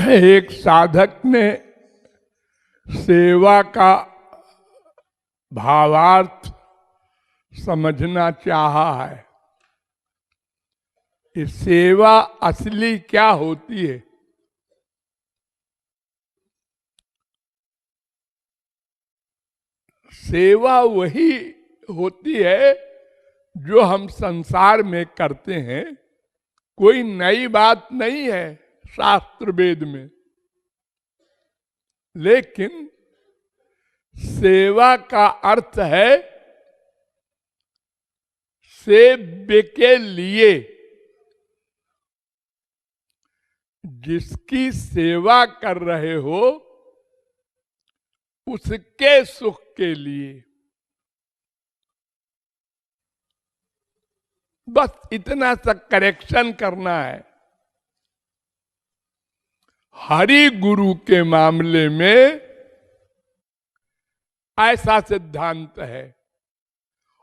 एक साधक ने सेवा का भावार्थ समझना चाहा है कि सेवा असली क्या होती है। सेवा वही होती है जो हम संसार में करते हैं, कोई नई बात नहीं है शास्त्र वेद में। लेकिन सेवा का अर्थ है सेव्य के लिए, जिसकी सेवा कर रहे हो उसके सुख के लिए। बस इतना सा करेक्शन करना है। हरि गुरु के मामले में ऐसा सिद्धांत है,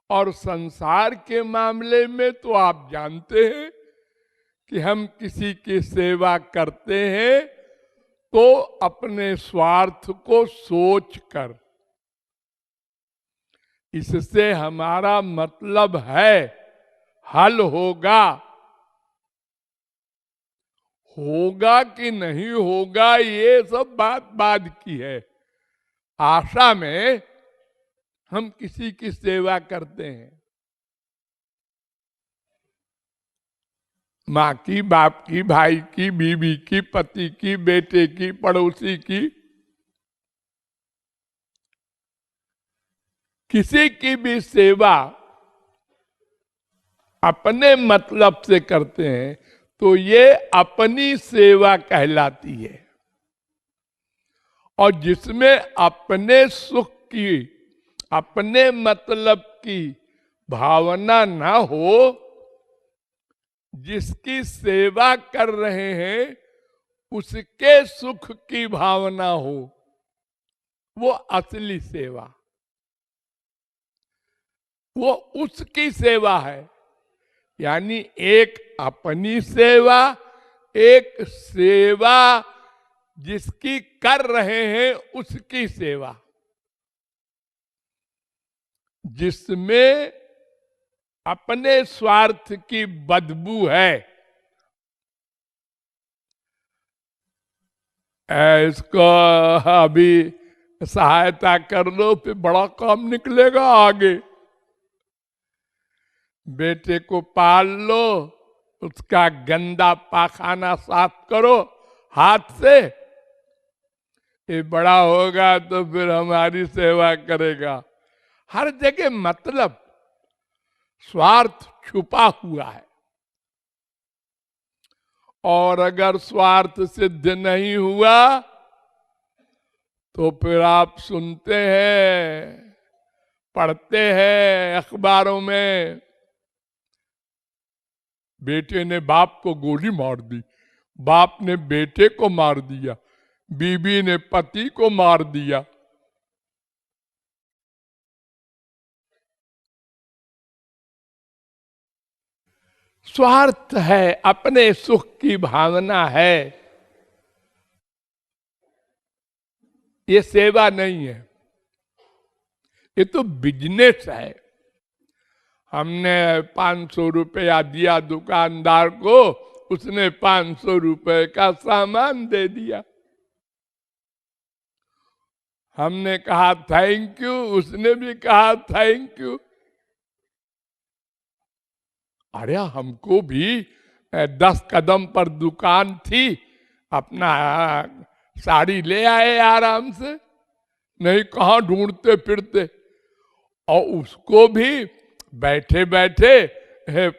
और संसार के मामले में तो आप जानते हैं कि हम किसी की सेवा करते हैं तो अपने स्वार्थ को सोचकर। इससे हमारा मतलब है हल होगा, होगा कि नहीं होगा ये सब बात बाद की है। आशा में हम किसी की सेवा करते हैं, माँ की, बाप की, भाई की, बीवी की, पति की, बेटे की, पड़ोसी की, किसी की भी सेवा अपने मतलब से करते हैं तो ये अपनी सेवा कहलाती है। और जिसमें अपने सुख की, अपने मतलब की भावना ना हो, जिसकी सेवा कर रहे हैं उसके सुख की भावना हो, वो असली सेवा, वो उसकी सेवा है। यानी एक अपनी सेवा, एक सेवा जिसकी कर रहे हैं उसकी सेवा, जिसमें अपने स्वार्थ की बदबू है। इसको अभी सहायता कर लो फिर बड़ा काम निकलेगा आगे। बेटे को पाल लो, उसका गंदा पाखाना साफ करो हाथ से, ये बड़ा होगा तो फिर हमारी सेवा करेगा। हर जगह मतलब स्वार्थ छुपा हुआ है। और अगर स्वार्थ सिद्ध नहीं हुआ तो फिर आप सुनते हैं, पढ़ते हैं अखबारों में, बेटे ने बाप को गोली मार दी, बाप ने बेटे को मार दिया, बीबी ने पति को मार दिया। स्वार्थ है, अपने सुख की भावना है, ये सेवा नहीं है, ये तो बिजनेस है। हमने 500 रुपया दिया दुकानदार को, उसने 500 रुपए का सामान दे दिया। हमने कहा थैंक यू, उसने भी कहा थैंक यू। अरे हमको भी 10 कदम पर दुकान थी, अपना साड़ी ले आए आराम से, नहीं कहाँ ढूंढते फिरते। और उसको भी बैठे बैठे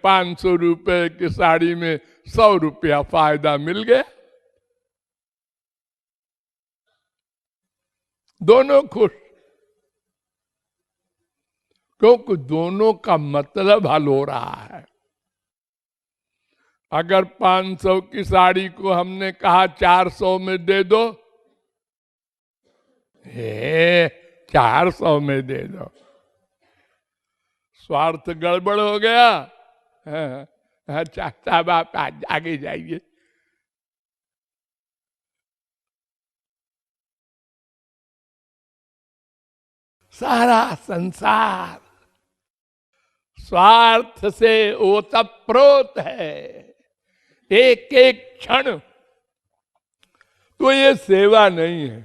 500 रुपए की साड़ी में 100 रुपया फायदा मिल गया, दोनों खुश, क्योंकि दोनों का मतलब हल हो रहा है। अगर 500 की साड़ी को हमने कहा 400 में दे दो, 400 में दे दो, स्वार्थ गड़बड़ हो गया। अच्छा साहब आप आगे जाइए। सारा संसार स्वार्थ से ओतप्रोत है, एक एक क्षण। तो ये सेवा नहीं है,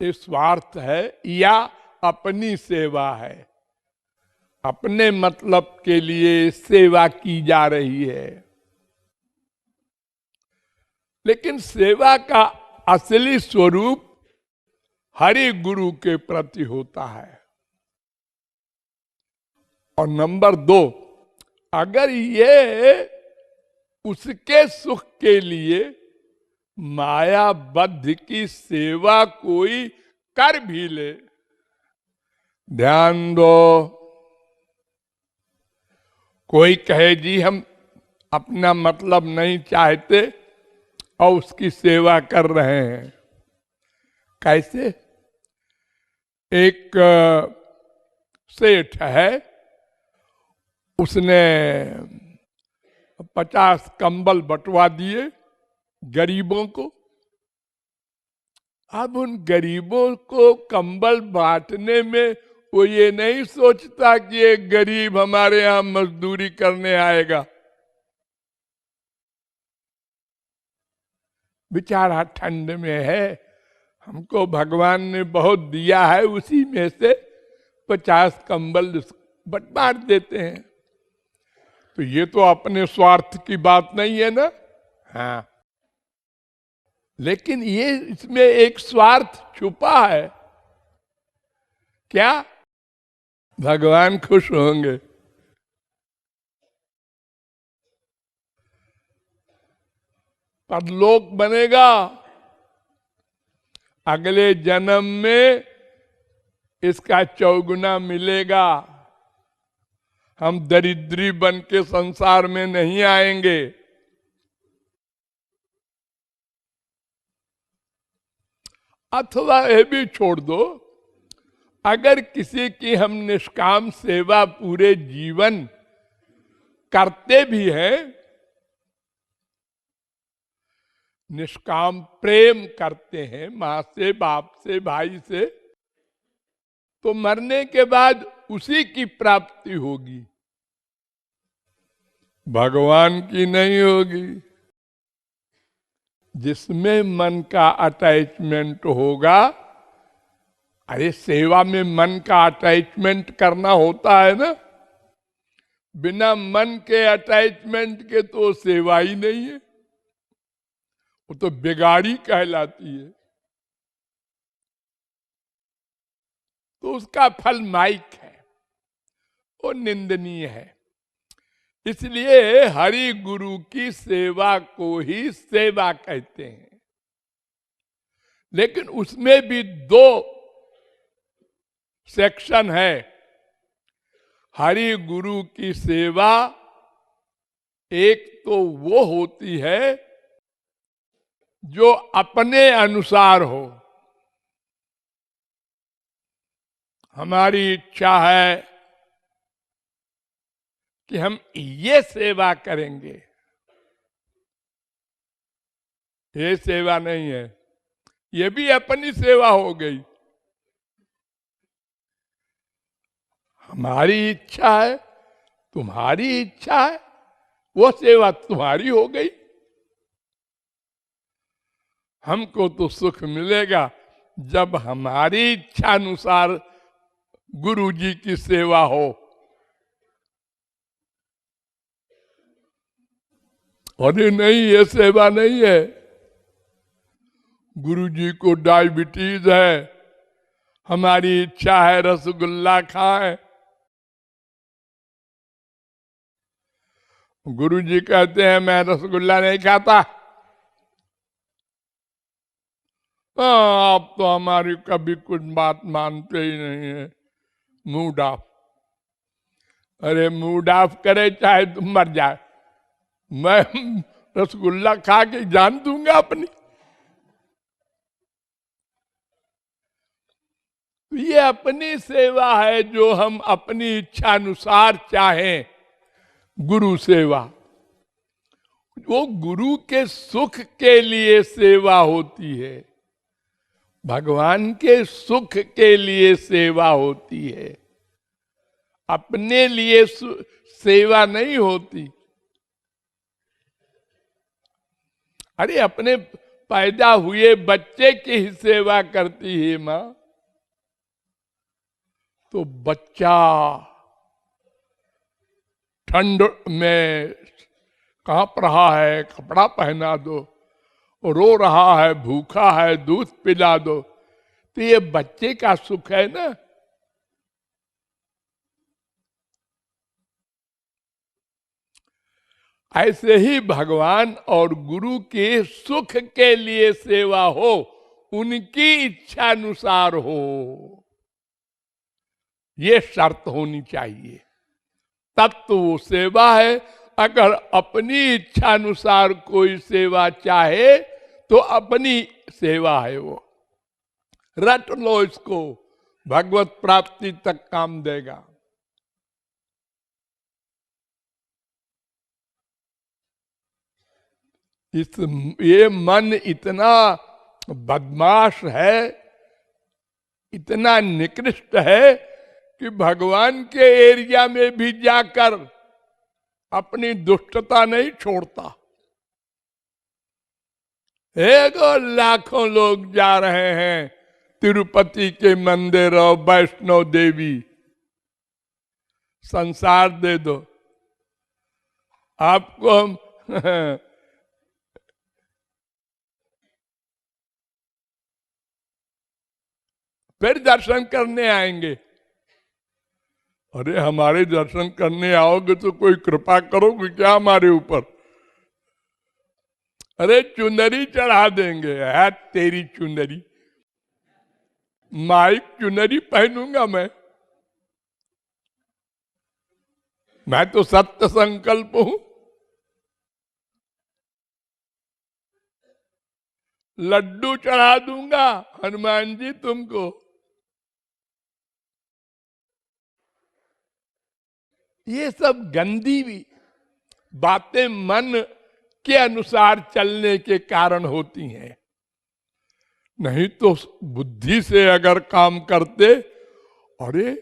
ये स्वार्थ है या अपनी सेवा है। अपने मतलब के लिए सेवा की जा रही है। लेकिन सेवा का असली स्वरूप हरि गुरु के प्रति होता है। और नंबर 2, अगर ये उसके सुख के लिए मायाबद्ध की सेवा कोई कर भी ले, ध्यान दो, कोई कहे जी हम अपना मतलब नहीं चाहते और उसकी सेवा कर रहे हैं। कैसे? एक सेठ है, उसने 50 कंबल बंटवा दिए गरीबों को। अब उन गरीबों को कंबल बांटने में वो ये नहीं सोचता कि एक गरीब हमारे यहां मजदूरी करने आएगा। बेचारा ठंड में है, हमको भगवान ने बहुत दिया है, उसी में से 50 कंबल बांट देते हैं। तो ये तो अपने स्वार्थ की बात नहीं है ना। हाँ, लेकिन ये इसमें एक स्वार्थ छुपा है। क्या? भगवान खुश होंगे। परलोक बनेगा, अगले जन्म में इसका चौगुना मिलेगा। हम दरिद्री बन के संसार में नहीं आएंगे। अथवा ये भी छोड़ दो, अगर किसी की हम निष्काम सेवा पूरे जीवन करते भी हैं, निष्काम प्रेम करते हैं मां से, बाप से, भाई से, तो मरने के बाद उसी की प्राप्ति होगी, भगवान की नहीं होगी। जिसमें मन का अटैचमेंट होगा, अरे सेवा में मन का अटैचमेंट करना होता है ना, बिना मन के अटैचमेंट के तो सेवा ही नहीं है, वो तो बिगाड़ी कहलाती है। तो उसका फल माइक है, वो निंदनीय है। इसलिए हरि गुरु की सेवा को ही सेवा कहते हैं। लेकिन उसमें भी 2 सेक्शन है। हरि गुरु की सेवा एक तो वो होती है जो अपने अनुसार हो। हमारी इच्छा है कि हम ये सेवा करेंगे, ये सेवा नहीं है, ये भी अपनी सेवा हो गई। हमारी इच्छा है, तुम्हारी इच्छा है, वो सेवा तुम्हारी हो गई। हमको तो सुख मिलेगा जब हमारी इच्छा अनुसार गुरु जी की सेवा हो। अरे नहीं, ये सेवा नहीं है। गुरु जी को डायबिटीज है, हमारी इच्छा है रसगुल्ला खाएं। गुरु जी कहते हैं मैं रसगुल्ला नहीं खाता। आप तो हमारी कभी कुछ बात मानते ही नहीं है, मूड ऑफ। अरे मूड ऑफ करे चाहे तुम मर जाए, मैं रसगुल्ला खा के जान दूंगा अपनी। ये अपनी सेवा है जो हम अपनी इच्छा अनुसार चाहें। गुरु सेवा वो गुरु के सुख के लिए सेवा होती है, भगवान के सुख के लिए सेवा होती है, अपने लिए सेवा नहीं होती। अरे अपने पैदा हुए बच्चे की ही सेवा करती है मां, तो बच्चा ठंड में कांप रहा है, कपड़ा पहना दो, रो रहा है, भूखा है, दूध पिला दो, तो ये बच्चे का सुख है ना। ऐसे ही भगवान और गुरु के सुख के लिए सेवा हो, उनकी इच्छा अनुसार हो, ये शर्त होनी चाहिए, तब तो वो सेवा है। अगर अपनी इच्छा अनुसार कोई सेवा चाहे तो अपनी सेवा है वो, रट लो इसको, भगवत प्राप्ति तक काम देगा। ये मन इतना बदमाश है, इतना निकृष्ट है कि भगवान के एरिया में भी जाकर अपनी दुष्टता नहीं छोड़ता। एक और लाखों लोग जा रहे हैं तिरुपति के मंदिर और वैष्णो देवी, संसार दे दो आपको हम फिर दर्शन करने आएंगे। अरे हमारे दर्शन करने आओगे तो कोई कृपा करोगे क्या हमारे ऊपर? अरे चुनरी चढ़ा देंगे। है तेरी चुनरी, माइक चुनरी पहनूंगा मैं तो सत्य संकल्प हूं। लड्डू चढ़ा दूंगा हनुमान जी तुमको। ये सब गंदी भी बातें मन के अनुसार चलने के कारण होती हैं। नहीं तो बुद्धि से अगर काम करते, अरे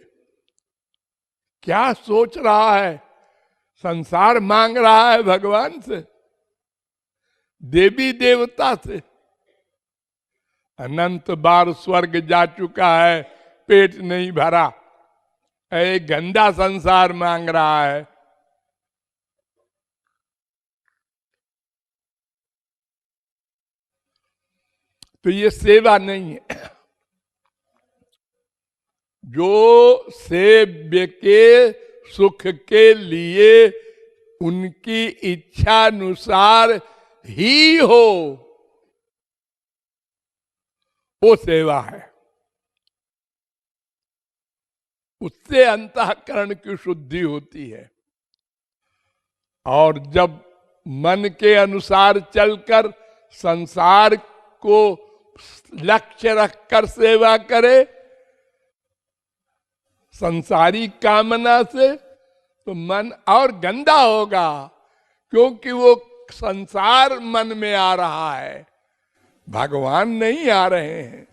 क्या सोच रहा है, संसार मांग रहा है भगवान से, देवी देवता से, अनंत बार स्वर्ग जा चुका है, पेट नहीं भरा, एक गंदा संसार मांग रहा है। तो ये सेवा नहीं है। जो सेव्य के सुख के लिए उनकी इच्छा अनुसार ही हो, वो सेवा है। उससे अंतःकरण की शुद्धि होती है। और जब मन के अनुसार चलकर संसार को लक्ष्य रखकर सेवा करे, संसारी कामना से, तो मन और गंदा होगा, क्योंकि वो संसार मन में आ रहा है, भगवान नहीं आ रहे हैं।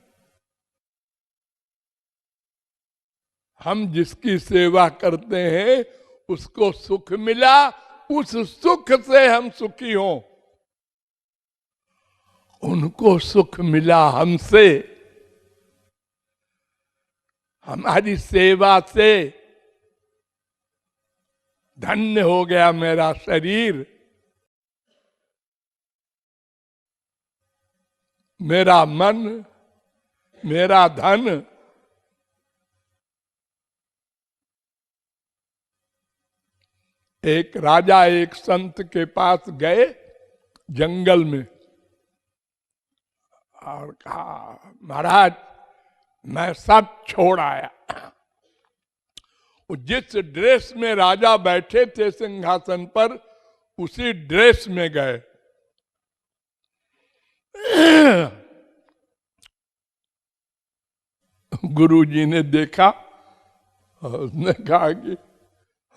हम जिसकी सेवा करते हैं उसको सुख मिला, उस सुख से हम सुखी हों। उनको सुख मिला हमसे, हमारी सेवा से। धन्य हो गया मेरा शरीर, मेरा मन, मेरा धन। एक राजा एक संत के पास गए जंगल में और कहा, महाराज मैं सब छोड़ आया। जिस ड्रेस में राजा बैठे थे सिंहासन पर, उसी ड्रेस में गए। गुरुजी ने देखा और उसने कहा कि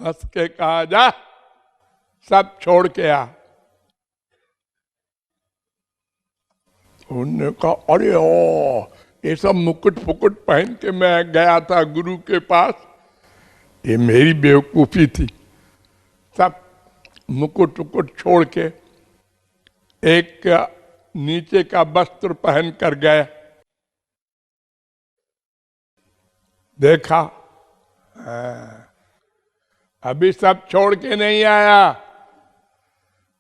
हंस के कहा, जा सब छोड़ के आ। उन्होंने कहा, अरे ओ ये सब मुकुट फुकुट पहन के मैं गया था गुरु के पास, ये मेरी बेवकूफी थी। सब मुकुट वुकुट छोड़ के एक नीचे का वस्त्र पहन कर गया। देखा अभी सब छोड़ के नहीं आया,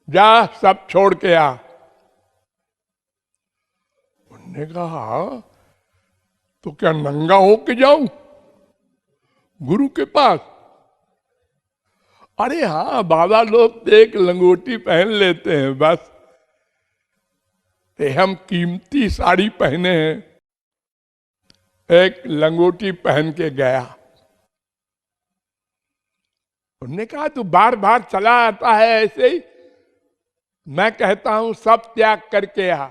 जा सब छोड़ के आ। उन्होंने कहा तो क्या नंगा होके जाऊं गुरु के पास? अरे हाँ, बाबा लोग तो एक लंगोटी पहन लेते हैं बस, हम कीमती साड़ी पहने हैं। एक लंगोटी पहन के गया। उन्होंने कहा तू बार बार चला आता है ऐसे ही, मैं कहता हूं सब त्याग करके आ।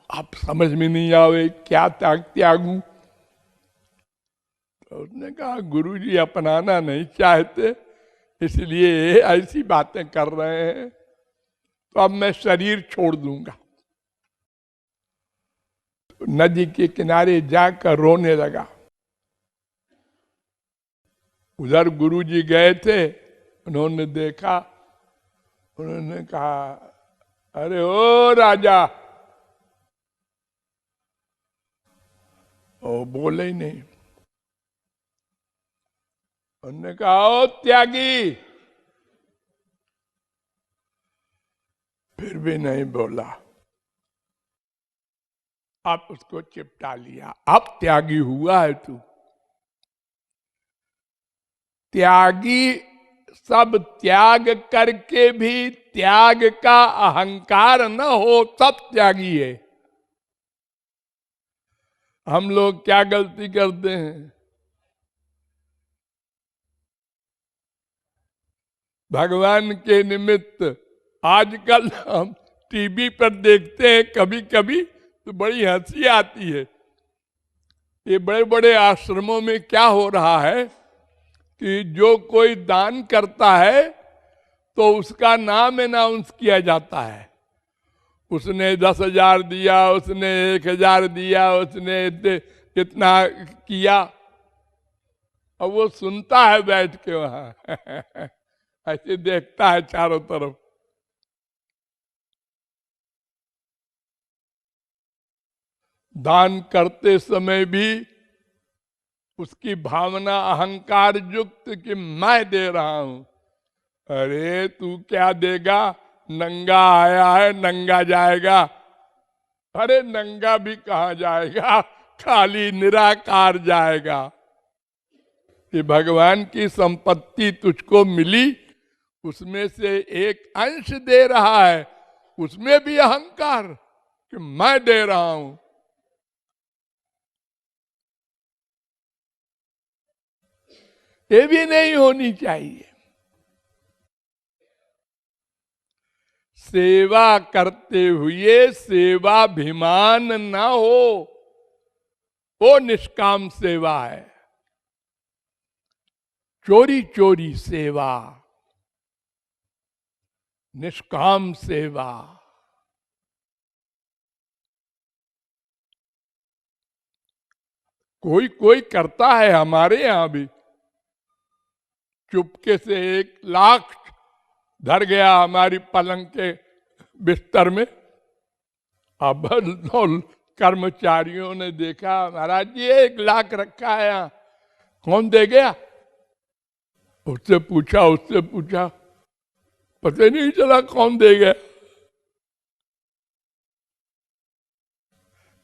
आप समझ में नहीं आवे क्या त्यागूं। तो उसने कहा गुरुजी अपनाना नहीं चाहते, इसलिए ऐसी बातें कर रहे हैं, तो अब मैं शरीर छोड़ दूंगा। तो नदी के किनारे जाकर रोने लगा। उधर गुरुजी गए थे, उन्होंने देखा, उन्होंने कहा अरे ओ राजा। वो बोले ही नहीं। उन्होंने कहा ओ त्यागी, फिर भी नहीं बोला। आप उसको चिपटा लिया, अब त्यागी हुआ है तू। त्यागी सब त्याग करके भी त्याग का अहंकार न हो तब त्यागी है। हम लोग क्या गलती करते हैं, भगवान के निमित्त आजकल हम टीवी पर देखते हैं कभी कभी तो बड़ी हंसी आती है। ये बड़े बड़े आश्रमों में क्या हो रहा है कि जो कोई दान करता है तो उसका नाम अनाउंस किया जाता है। उसने 10,000 दिया, उसने 1,000 दिया, उसने इतना किया। और वो सुनता है बैठ के वहां ऐसे देखता है चारों तरफ। दान करते समय भी उसकी भावना अहंकार युक्त कि मैं दे रहा हूं। अरे तू क्या देगा, नंगा आया है नंगा जाएगा। अरे नंगा भी कहां जाएगा, खाली निराकार जाएगा। कि भगवान की संपत्ति तुझको मिली, उसमें से एक अंश दे रहा है, उसमें भी अहंकार कि मैं दे रहा हूं। ये भी नहीं होनी चाहिए। सेवा करते हुए सेवाभिमान ना हो, वो निष्काम सेवा है। चोरी चोरी सेवा, निष्काम सेवा। कोई कोई करता है, हमारे यहां भी चुपके से 1,00,000 धर गया हमारी पलंग के बिस्तर में। अब कर्मचारियों ने देखा, महाराज जी 1,00,000 रखा है यहाँ, कौन दे गया? उससे पूछा, पता नहीं चला कौन दे गया।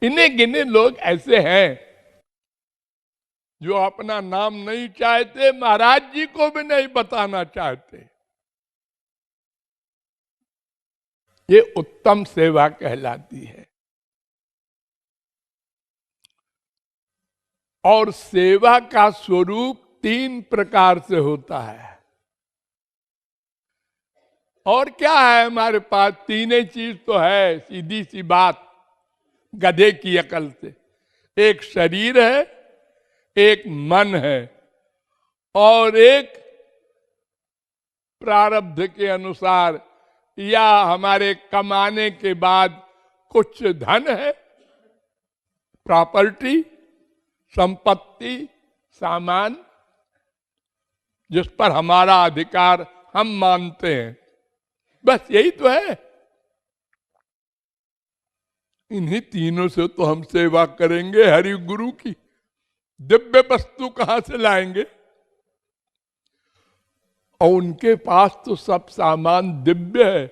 इन्हें गिने लोग ऐसे हैं जो अपना नाम नहीं चाहते, महाराज जी को भी नहीं बताना चाहते। ये उत्तम सेवा कहलाती है। और सेवा का स्वरूप 3 प्रकार से होता है। और क्या है हमारे पास? 3 ही चीज तो है, सीधी सी बात, गधे की अकल से। एक शरीर है, एक मन है, और एक प्रारब्ध के अनुसार या हमारे कमाने के बाद कुछ धन है, प्रॉपर्टी, संपत्ति, सामान, जिस पर हमारा अधिकार हम मानते हैं, बस यही तो है। इन्हीं तीनों से तो हम सेवा करेंगे। हरि गुरु की दिव्य वस्तु कहां से लाएंगे? और उनके पास तो सब सामान दिव्य है,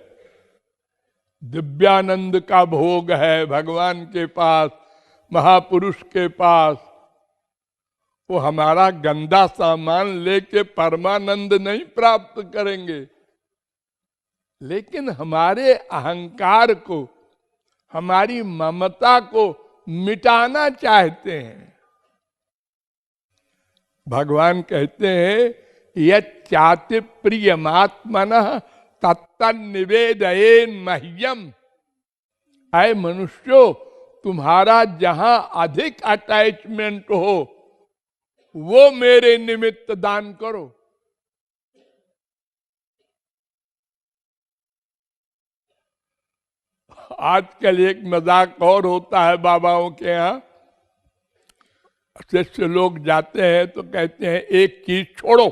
दिव्यानंद का भोग है भगवान के पास, महापुरुष के पास। वो हमारा गंदा सामान लेके परमानंद नहीं प्राप्त करेंगे, लेकिन हमारे अहंकार को, हमारी ममता को मिटाना चाहते हैं। भगवान कहते हैं यच्चाति प्रियमात्मनः तत्तन्निवेदयेन मह्यम। ऐ मनुष्यो, तुम्हारा जहां अधिक अटैचमेंट हो वो मेरे निमित्त दान करो। आजकल एक मजाक और होता है बाबाओं के यहाँ, शिष्य लोग जाते हैं तो कहते हैं एक चीज छोड़ो,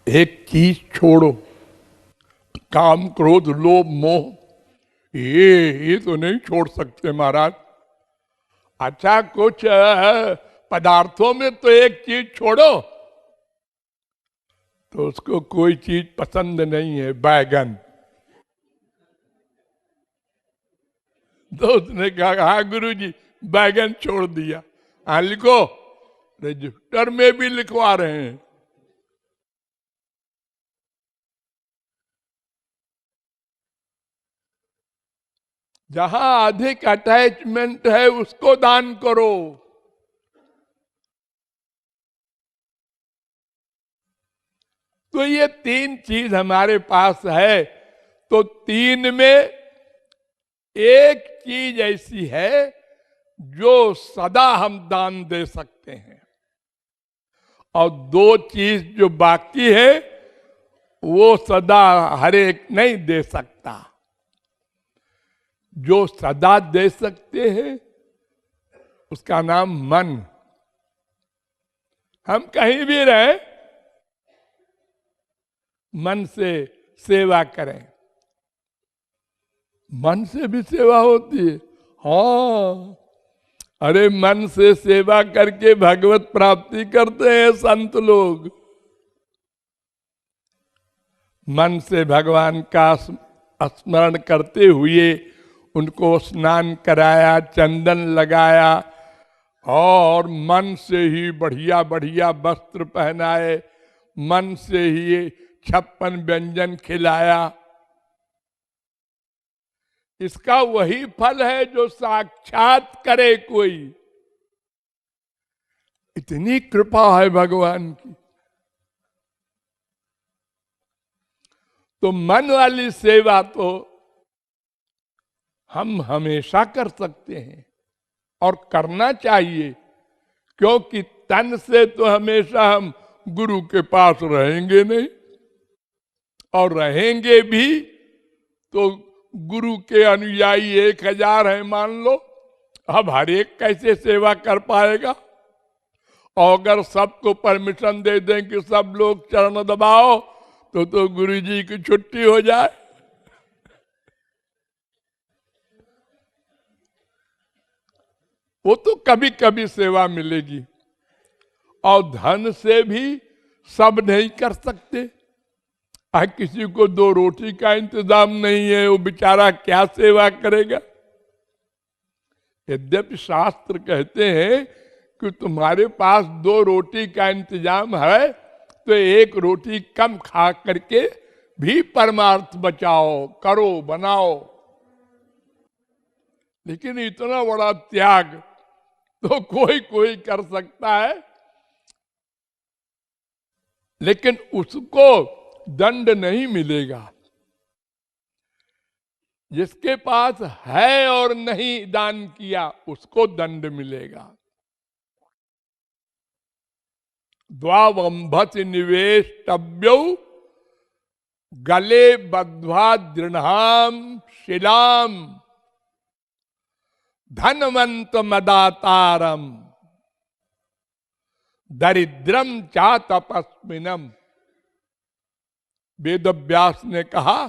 एक चीज छोड़ो, काम क्रोध लोभ मोह, ये तो नहीं छोड़ सकते महाराज। अच्छा, कुछ पदार्थों में तो एक चीज छोड़ो, तो उसको कोई चीज पसंद नहीं है, बैगन। तो उसने कहा हाँ गुरुजी, बैगन छोड़ दिया। हाँ लिखो, रजिस्टर में भी लिखवा रहे हैं। जहां अधिक अटैचमेंट है उसको दान करो। तो ये तीन चीज हमारे पास है, तो तीन में एक चीज ऐसी है जो सदा हम दान दे सकते हैं, और दो चीज जो बाकी है वो सदा हर एक नहीं दे सकता। जो सदा दे सकते हैं उसका नाम मन। हम कहीं भी रहे, मन से सेवा करें। मन से भी सेवा होती है, हाँ। अरे मन से सेवा करके भगवत प्राप्ति करते हैं संत लोग। मन से भगवान का स्मरण करते हुए उनको स्नान कराया, चंदन लगाया, और मन से ही बढ़िया बढ़िया वस्त्र पहनाए, मन से ही 56 व्यंजन खिलाया। इसका वही फल है जो साक्षात करे कोई। इतनी कृपा है भगवान की। तो मन वाली सेवा तो हम हमेशा कर सकते हैं और करना चाहिए, क्योंकि तन से तो हमेशा हम गुरु के पास रहेंगे नहीं, और रहेंगे भी तो गुरु के अनुयायी 1000 हैं मान लो, अब हर एक कैसे सेवा कर पाएगा? और अगर सबको परमिशन दे दें कि सब लोग चरण दबाओ तो गुरु जी की छुट्टी हो जाए। वो तो कभी कभी सेवा मिलेगी। और धन से भी सब नहीं कर सकते। किसी को 2 रोटी का इंतजाम नहीं है, वो बेचारा क्या सेवा करेगा? यद्यपि शास्त्र कहते हैं कि तुम्हारे पास 2 रोटी का इंतजाम है तो 1 रोटी कम खा करके भी परमार्थ बचाओ, करो, बनाओ। लेकिन इतना बड़ा त्याग तो कोई कोई कर सकता है, लेकिन उसको दंड नहीं मिलेगा। जिसके पास है और नहीं दान किया उसको दंड मिलेगा। द्वावंभस निवेश तब्यौ गले बद्ध्वा दृढ़ाम शिलाम धनवंत मदातारम दरिद्रम चा तपस्विनम। वेद व्यास ने कहा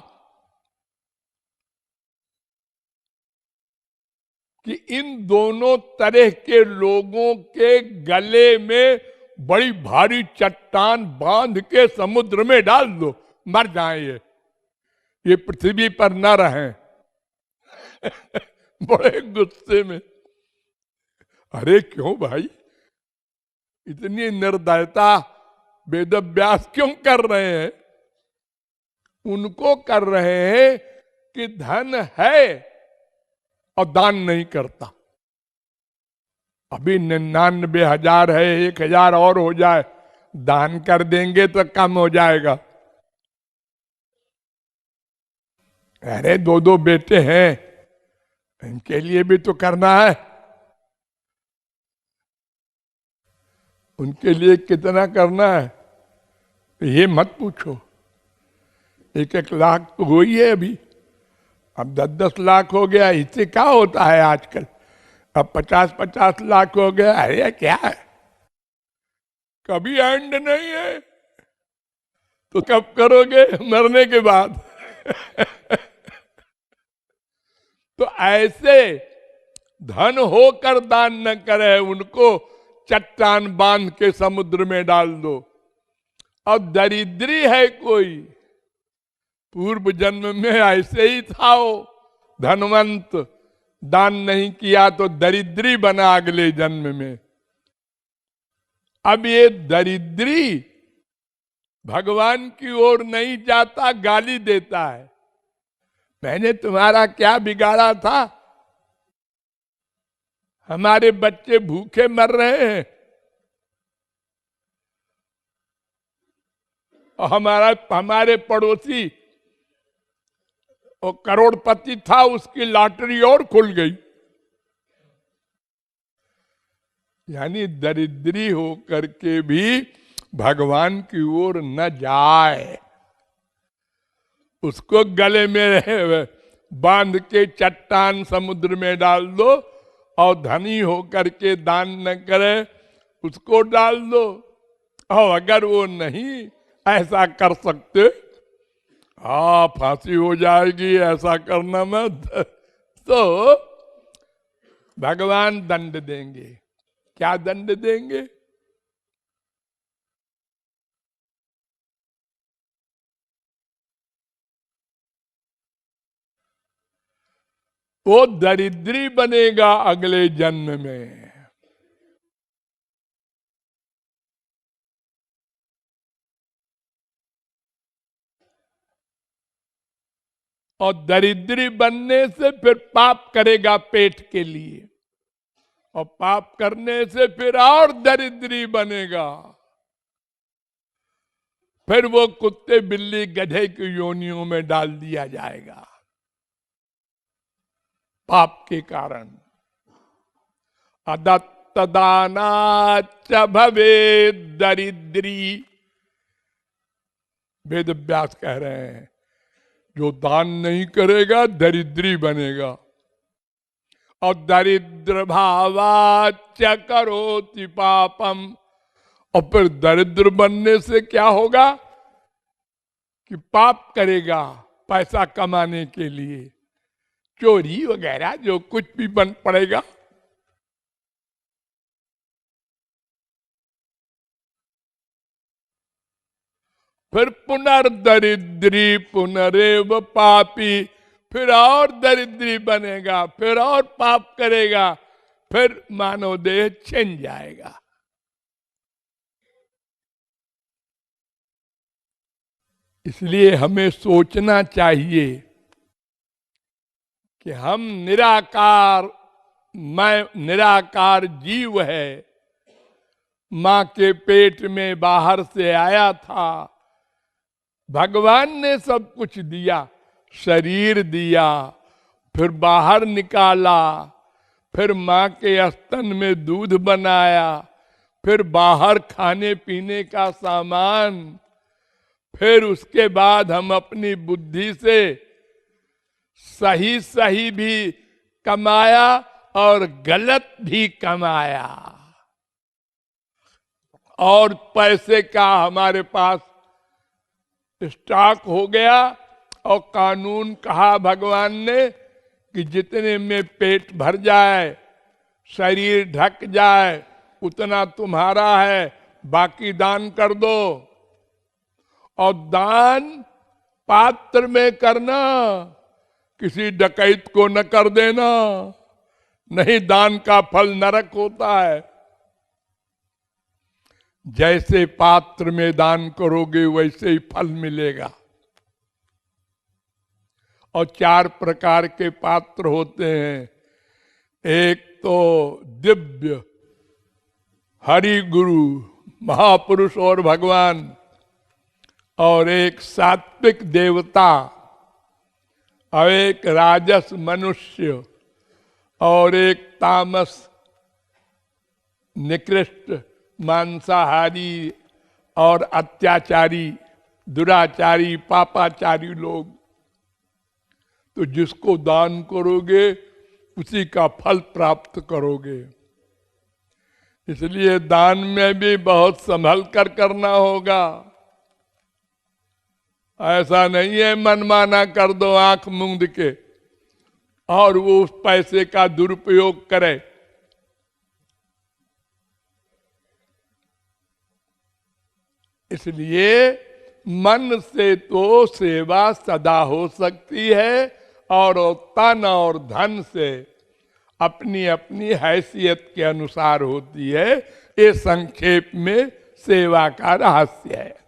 कि इन दोनों तरह के लोगों के गले में बड़ी भारी चट्टान बांध के समुद्र में डाल दो, मर जाएं ये पृथ्वी पर न रहें। बड़े गुस्से में, अरे क्यों भाई, इतनी निर्दयता वेदव्यास क्यों कर रहे हैं? उनको कर रहे हैं कि धन है और दान नहीं करता। अभी 99,000 है, 1,000 और हो जाए, दान कर देंगे तो कम हो जाएगा। अरे 2-2 बेटे हैं, इनके लिए भी तो करना है। उनके लिए कितना करना है ये मत पूछो। 1-1 लाख तो हो ही है अभी, अब 10-10 लाख हो गया। इससे क्या होता है आजकल? अब 50-50 लाख हो गया। अरे क्या है, कभी एंड नहीं है। तो कब करोगे? मरने के बाद। तो ऐसे धन होकर दान न करे, उनको चट्टान बांध के समुद्र में डाल दो। और दरिद्री है कोई, पूर्व जन्म में ऐसे ही था वो धनवंत, दान नहीं किया तो दरिद्री बना अगले जन्म में। अब ये दरिद्री भगवान की ओर नहीं जाता, गाली देता है। मैंने तुम्हारा क्या बिगाड़ा था? हमारे बच्चे भूखे मर रहे हैं और हमारे पड़ोसी वो करोड़पति था, उसकी लॉटरी और खुल गई। यानी दरिद्री हो करके भी भगवान की ओर न जाए, उसको गले में बांध के चट्टान समुद्र में डाल दो। और धनी होकर के दान न करे, उसको डाल दो। और अगर वो नहीं ऐसा कर सकते, फांसी हो जाएगी, ऐसा करना मत, तो भगवान दंड देंगे। क्या दंड देंगे? वो दरिद्री बनेगा अगले जन्म में। और दरिद्री बनने से फिर पाप करेगा पेट के लिए, और पाप करने से फिर और दरिद्री बनेगा। फिर वो कुत्ते बिल्ली गधे की योनियों में डाल दिया जाएगा पाप के कारण। अदत्त दानाच्च भवे दरिद्री। वेद व्यास कह रहे हैं जो दान नहीं करेगा दरिद्री बनेगा। और दरिद्र भावाच्च करोति पापम। और फिर दरिद्र बनने से क्या होगा कि पाप करेगा पैसा कमाने के लिए, चोरी वगैरह जो कुछ भी बन पड़ेगा। फिर पुनर्दरिद्री पुनरेव पापी। फिर और दरिद्री बनेगा, फिर और पाप करेगा, फिर मानव देह छिन जाएगा। इसलिए हमें सोचना चाहिए कि हम निराकार, मैं निराकार जीव है, मां के पेट में बाहर से आया था, भगवान ने सब कुछ दिया, शरीर दिया, फिर बाहर निकाला, फिर मां के स्तन में दूध बनाया, फिर बाहर खाने पीने का सामान, फिर उसके बाद हम अपनी बुद्धि से सही सही भी कमाया और गलत भी कमाया, और पैसे का हमारे पास स्टॉक हो गया। और कानून कहा भगवान ने कि जितने में पेट भर जाए, शरीर ढक जाए, उतना तुम्हारा है, बाकी दान कर दो। और दान पात्र में करना, किसी डकैत को न कर देना, नहीं दान का फल नरक होता है। जैसे पात्र में दान करोगे वैसे ही फल मिलेगा। और 4 प्रकार के पात्र होते हैं। एक तो दिव्य हरि गुरु महापुरुष और भगवान, और एक सात्विक देवता, और एक राजस मनुष्य, और एक तामस निकृष्ट मांसाहारी और अत्याचारी दुराचारी पापाचारी लोग। तो जिसको दान करोगे उसी का फल प्राप्त करोगे। इसलिए दान में भी बहुत संभल कर करना होगा। ऐसा नहीं है मनमाना कर दो आंख मूंद के और वो उस पैसे का दुरुपयोग करे। इसलिए मन से तो सेवा सदा हो सकती है, और तन और धन से अपनी अपनी हैसियत के अनुसार होती है। ये संक्षेप में सेवा का रहस्य है।